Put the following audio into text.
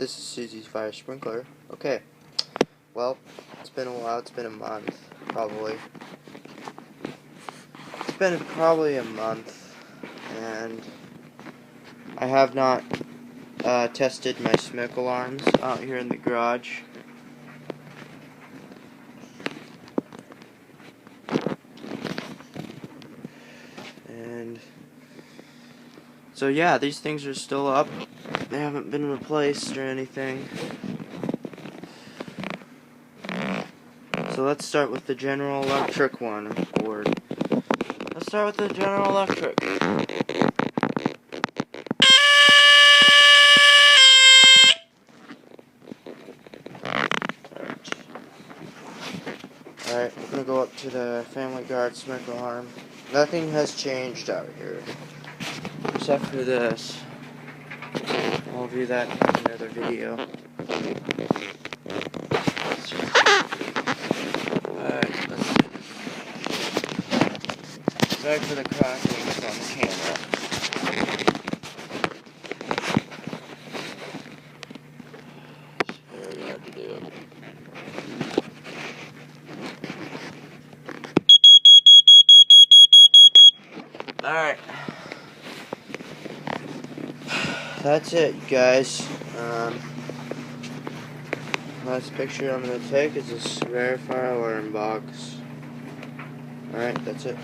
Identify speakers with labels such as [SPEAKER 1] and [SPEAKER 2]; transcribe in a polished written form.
[SPEAKER 1] This is Susie's fire sprinkler. Okay, well, it's been a while. It's been a month, probably. It's been probably a month, and I have not tested my smoke alarms out here in the garage. And so yeah, these things are still up. They haven't been replaced or anything. So let's start with the General Electric one. Let's start with the General Electric. Alright, we're gonna go up to the Family Guard smoke alarm. Nothing has changed out here, except for this. I'll do that in another video. Alright, let's see. Sorry for the cracklings on the camera. It's very hard to do. Alright. That's it, you guys. Last picture I'm going to take is this rare fire alarm box. Alright, that's it.